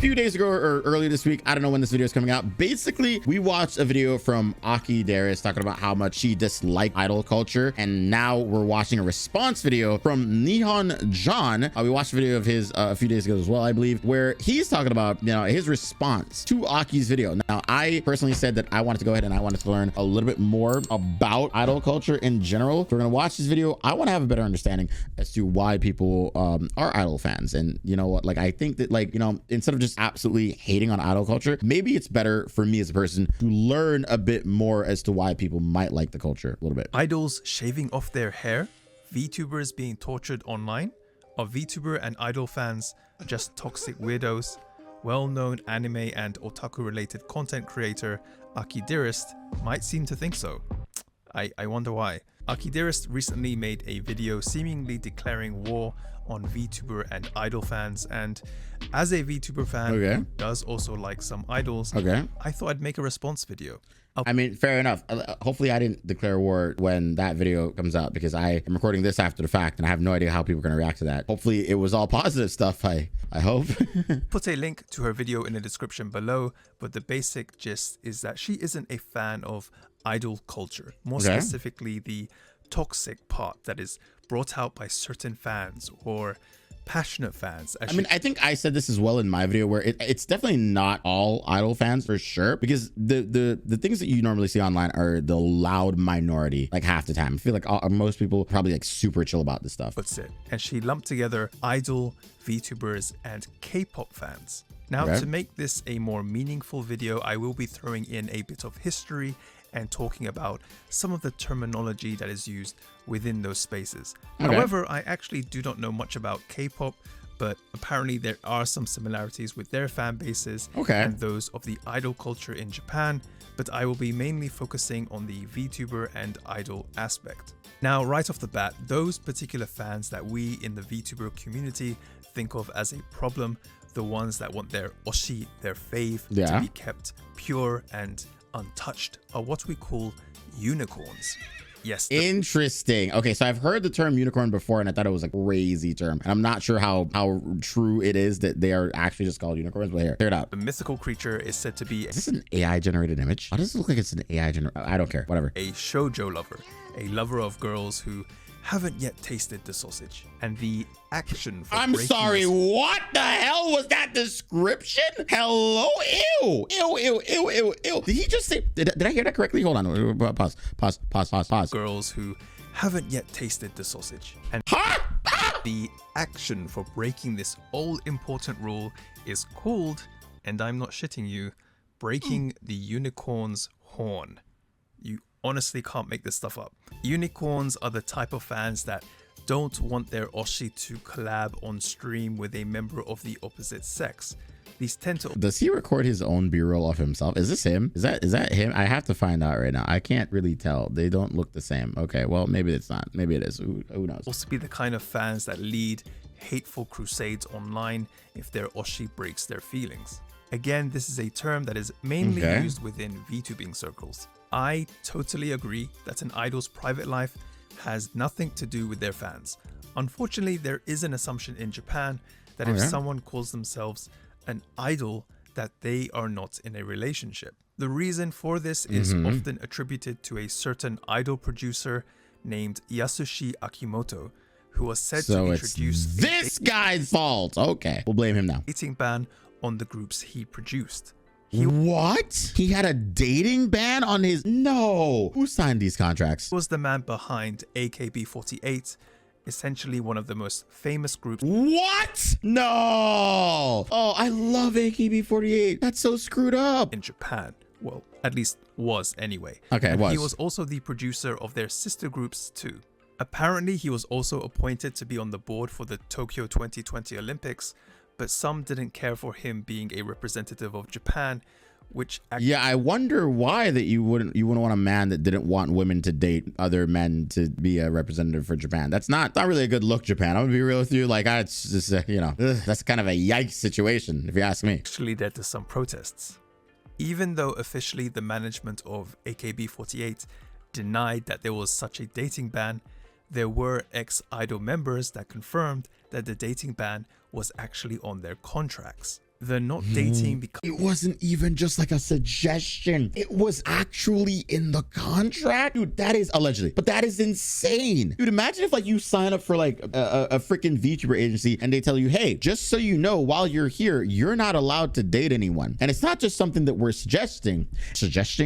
few days ago or earlier this week, I don't know when this video is coming out. Basically, we watched a video from Aki Darius talking about how much she disliked idol culture. And now we're watching a response video from Nihon John. We watched a video of his a few days ago as well, I believe, where he's talking about, you know, his response to Aki's video. Now, I personally said that I wanted to go ahead and I wanted to learn a little bit more about idol culture in general. So we're going to watch this video. I want to have a better understanding as to why people are idol fans. And you know what, like, I think that, like, you know, instead of just absolutely hating on idol culture, maybe it's better for me as a person to learn a bit more as to why people might like the culture a little bit. Idols shaving off their hair, VTubers being tortured online. Are VTuber and idol fans just toxic weirdos? Well-known anime and otaku-related content creator Aki Darius might seem to think so. I wonder why. Aki Darius recently made a video seemingly declaring war on VTuber and idol fans, and as a VTuber fan who does also like some idols, I thought I'd make a response video. I mean, fair enough. Hopefully I didn't declare war when that video comes out, because I am recording this after the fact and I have no idea how people are going to react to that. Hopefully it was all positive stuff, I hope. Put a link to her video in the description below, but the basic gist is that she isn't a fan of idol culture, more specifically the toxic part that is brought out by certain fans or passionate fans. I mean, I think I said this as well in my video, where it's definitely not all idol fans for sure, because the things that you normally see online are the loud minority, like half the time. I feel like most people probably like super chill about this stuff. That's it. And she lumped together idol, VTubers, and K-pop fans. Now, to make this a more meaningful video, I will be throwing in a bit of history and talking about some of the terminology that is used within those spaces. However, I actually do not know much about K-pop, but apparently there are some similarities with their fan bases and those of the idol culture in Japan, but I will be mainly focusing on the VTuber and idol aspect. Now, right off the bat, those particular fans that we in the VTuber community think of as a problem, the ones that want their oshi, their fave, to be kept pure and untouched, are what we call unicorns. Yes. Interesting. Okay, so I've heard the term unicorn before, and I thought it was a crazy term. And I'm not sure how true it is that they are actually just called unicorns, but here, clear it up. The mythical creature is said to be... Is this an AI generated image? Why does it look like it's an AI generated... I don't care. Whatever. A shoujo lover, a lover of girls who haven't yet tasted the sausage, and the action for I'm sorry, what the hell was that description? Hello? Ew. Ew, ew, ew, ew, ew. Did he just say... Did I hear that correctly? Hold on. Pause. Girls who haven't yet tasted the sausage. And the action for breaking this all-important rule is called, and I'm not shitting you, breaking the unicorn's horn. You honestly can't make this stuff up. Unicorns are the type of fans that don't want their oshi to collab on stream with a member of the opposite sex. These tend to... Does he record his own B-roll of himself? Is this him? Is that him? I have to find out right now. I can't really tell. They don't look the same. Okay, well, maybe it's not. Maybe it is. Who knows? Also be the kind of fans that lead hateful crusades online if their oshi breaks their feelings. Again, this is a term that is mainly used within VTubing circles. I totally agree that an idol's private life has nothing to do with their fans. Unfortunately, there is an assumption in Japan that if someone calls themselves an idol, that they are not in a relationship. The reason for this is often attributed to a certain idol producer named Yasushi Akimoto, who was said to introduce this guy's fault. Okay, we'll blame him now. Dating ban on the groups he produced. What? He had a dating ban on his... No. Who signed these contracts? He was the man behind AKB48, essentially one of the most famous groups. What? No. Oh, I love AKB48. That's so screwed up. In Japan. Well, at least was anyway. Okay, and he was also the producer of their sister groups too. Apparently, he was also appointed to be on the board for the Tokyo 2020 Olympics, but some didn't care for him being a representative of Japan, which I wonder why that you wouldn't want a man that didn't want women to date other men to be a representative for Japan. That's not really a good look, Japan. I'm gonna be real with you. Like, it's just you know, that's kind of a yikes situation if you ask me. Actually led to some protests. Even though officially the management of AKB48 denied that there was such a dating ban, there were ex-idol members that confirmed that the dating ban was actually on their contracts. They're not dating because it wasn't even just like a suggestion. It was actually in the contract. Dude, that is allegedly, but that is insane. Dude, imagine if like you sign up for like a freaking VTuber agency and they tell you, hey, just so you know, while you're here, you're not allowed to date anyone. And it's not just something that we're suggesting.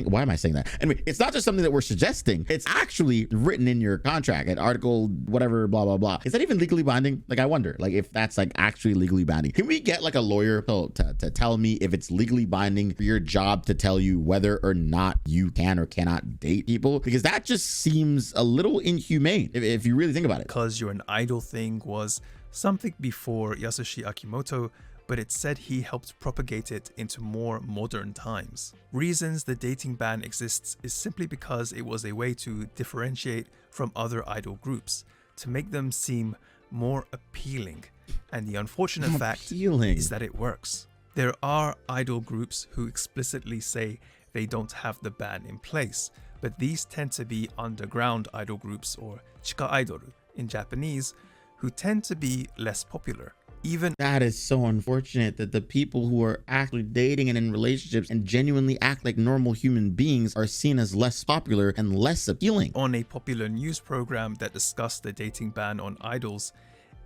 Why am I saying that? Anyway, it's not just something that we're suggesting. It's actually written in your contract, an article, whatever, blah, blah, blah. Is that even legally binding? Like, I wonder, like, if that's like actually legally binding. Can we get like a lawyer to tell me if it's legally binding for your job to tell you whether or not you can or cannot date people? Because that just seems a little inhumane if you really think about it. Because you're an idol thing was something before Yasushi Akimoto, but it said he helped propagate it into more modern times. Reasons the dating ban exists is simply because it was a way to differentiate from other idol groups, to make them seem more appealing. And the unfortunate fact is that it works. There are idol groups who explicitly say they don't have the ban in place, but these tend to be underground idol groups, or chika idoru in Japanese, who tend to be less popular. Even that is so unfortunate that the people who are actually dating and in relationships and genuinely act like normal human beings are seen as less popular and less appealing. On a popular news program that discussed the dating ban on idols,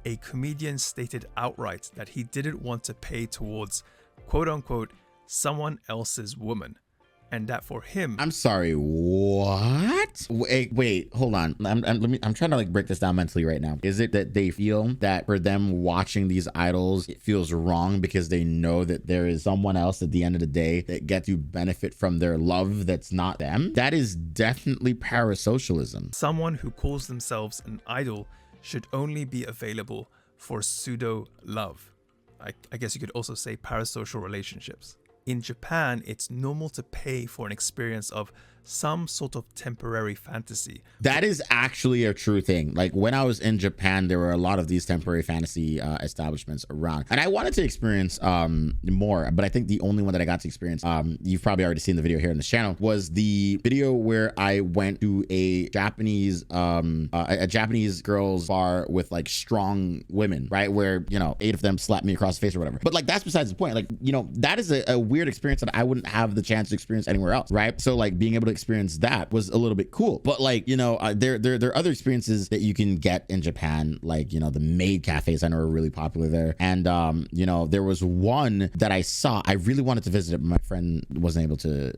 a comedian stated outright that he didn't want to pay towards quote unquote someone else's woman, and that for him, I'm sorry, what? Wait, hold on. I'm trying to like break this down mentally right now. Is it that they feel that for them watching these idols, it feels wrong because they know that there is someone else at the end of the day that gets to benefit from their love that's not them? That is definitely parasocialism. Someone who calls themselves an idol should only be available for pseudo love. I guess you could also say parasocial relationships. In Japan, it's normal to pay for an experience of some sort of temporary fantasy. That is actually a true thing. Like when I was in Japan, there were a lot of these temporary fantasy establishments around, and I wanted to experience more, but I think the only one that I got to experience, you've probably already seen the video here on this channel, was the video where I went to a Japanese girls bar with like strong women, right? Where, you know, 8 of them slapped me across the face or whatever. But like, that's besides the point. Like, you know, that is a weird experience that I wouldn't have the chance to experience anywhere else, right? So like being able to experience that was a little bit cool. But like, you know, there are other experiences that you can get in Japan, like, you know, the maid cafes I know are really popular there. And you know, there was one that I saw, I really wanted to visit it, but my friend wasn't able to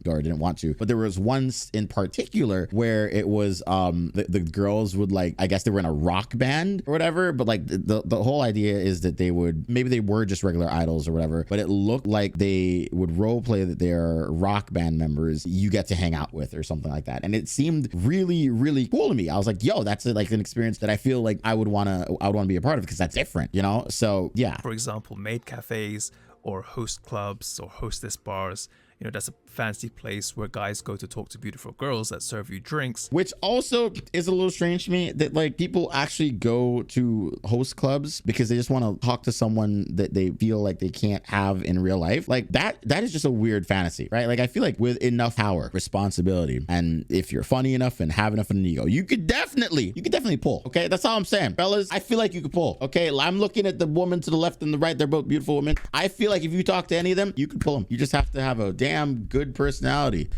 or didn't want to. But there was one in particular where it was the girls would, like, I guess they were in a rock band or whatever, but like the whole idea is that they would, maybe they were just regular idols or whatever, but it looked like they would role play that they're rock band members you get to hang out with or something like that. And it seemed really, really cool to me. I was like, yo, that's like an experience that I feel like I would want to be a part of, because that's different, you know? So yeah. For example, maid cafes or host clubs or hostess bars, you know, that's a fancy place where guys go to talk to beautiful girls that serve you drinks. Which also is a little strange to me, that like people actually go to host clubs because they just want to talk to someone that they feel like they can't have in real life. Like that is just a weird fantasy, right? Like I feel like with enough power, responsibility, and if you're funny enough and have enough of an ego, you could definitely pull. Okay, that's all I'm saying, fellas. I feel like you could pull. Okay, I'm looking at the woman to the left and the right. They're both beautiful women. I feel like if you talk to any of them, you could pull them. You just have to have a damn good personality.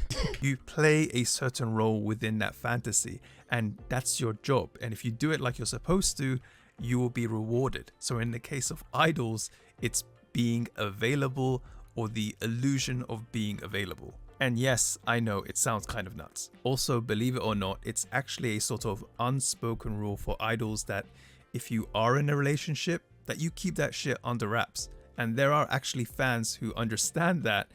You play a certain role within that fantasy, and that's your job. And if you do it like you're supposed to, you will be rewarded. So in the case of idols, it's being available or the illusion of being available. And yes, I know it sounds kind of nuts. Also, believe it or not, it's actually a sort of unspoken rule for idols that if you are in a relationship, that you keep that shit under wraps. And there are actually fans who understand that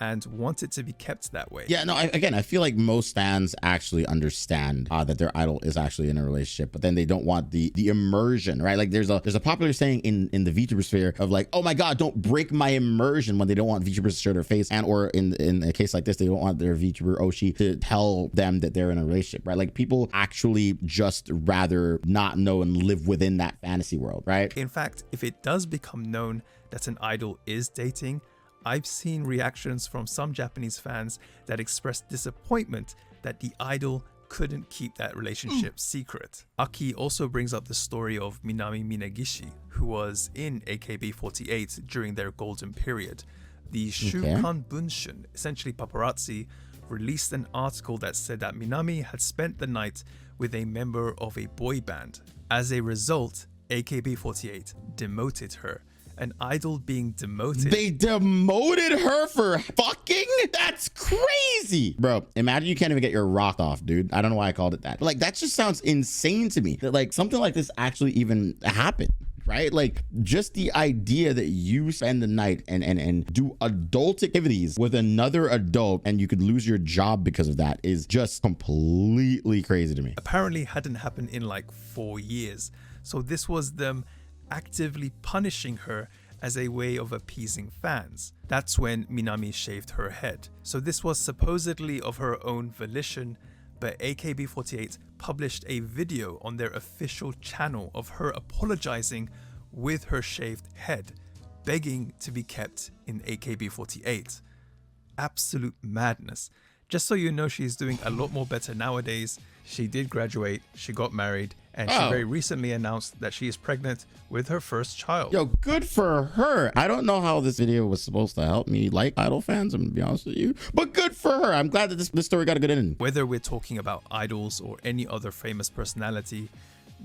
and want it to be kept that way. Yeah, no, I feel like most fans actually understand that their idol is actually in a relationship, but then they don't want the immersion, right? Like there's a popular saying in the VTuber sphere of like, oh my God, don't break my immersion, when they don't want VTubers to show their face, and or in a case like this, they don't want their VTuber Oshi to tell them that they're in a relationship, right? Like people actually just rather not know and live within that fantasy world, right? In fact, if it does become known that an idol is dating, I've seen reactions from some Japanese fans that express disappointment that the idol couldn't keep that relationship secret. Aki also brings up the story of Minami Minagishi, who was in AKB48 during their golden period. The Shukan Bunshun, essentially paparazzi, released an article that said that Minami had spent the night with a member of a boy band. As a result, AKB48 demoted her. An idol being demoted. They demoted her for fucking? That's crazy. Bro, imagine you can't even get your rock off, dude. I don't know why I called it that. Like, that just sounds insane to me. That like something like this actually even happened. Right? Like, just the idea that you spend the night and do adult activities with another adult and you could lose your job because of that is just completely crazy to me. Apparently hadn't happened in like 4 years. So this was them actively punishing her as a way of appeasing fans. That's when Minami shaved her head. So this was supposedly of her own volition, but AKB48 published a video on their official channel of her apologizing with her shaved head, begging to be kept in AKB48. Absolute madness. Just so you know, she's doing a lot more better nowadays. She did graduate, she got married, and she very recently announced that she is pregnant with her first child. Yo, good for her. I don't know how this video was supposed to help me like idol fans, I'm gonna be honest with you, but good for her. I'm glad that this story got a good ending. Whether we're talking about idols or any other famous personality,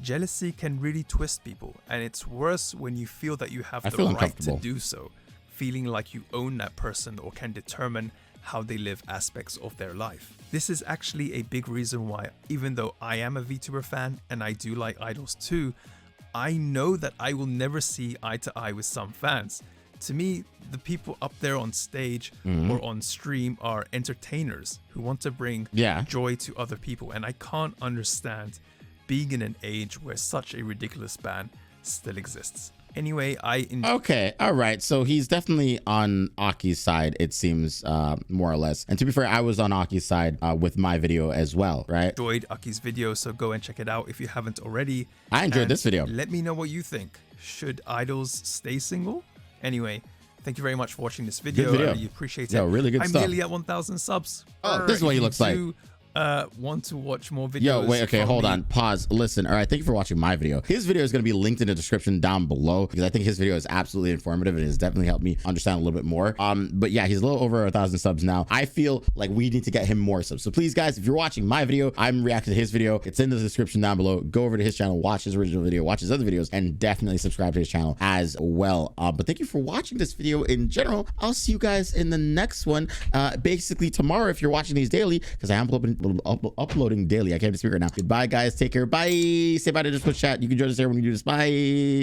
jealousy can really twist people, and it's worse when you feel that you have the right to do so, feeling like you own that person or can determine how they live aspects of their life. This is actually a big reason why, even though I am a VTuber fan and I do like idols too, I know that I will never see eye to eye with some fans. To me, the people up there on stage or on stream are entertainers who want to bring joy to other people, and I can't understand being in an age where such a ridiculous ban still exists. Anyway, okay, all right. So he's definitely on Aki's side, it seems, more or less. And to be fair, I was on Aki's side with my video as well, right? Enjoyed Aki's video, so go and check it out if you haven't already. I enjoyed this video. Let me know what you think. Should idols stay single? Anyway, thank you very much for watching this video. Good video. I really appreciate it. Yo, really good stuff. I'm nearly at 1,000 subs. Oh, this is what he looks like. Want to watch more videos? Yo, wait, okay, hold on, pause, listen. All right, thank you for watching my video. His video is going to be linked in the description down below because I think his video is absolutely informative and it has definitely helped me understand a little bit more. But yeah, he's a little over 1,000 subs now. I feel like we need to get him more subs. So please, guys, if you're watching my video, I'm reacting to his video. It's in the description down below. Go over to his channel, watch his original video, watch his other videos, and definitely subscribe to his channel as well. But thank you for watching this video in general. I'll see you guys in the next one. Basically tomorrow, if you're watching these daily, because I am uploading daily. I can't even speak right now. Goodbye, guys. Take care. Bye. Say bye to the Twitch chat. You can join us there when you do this. Bye.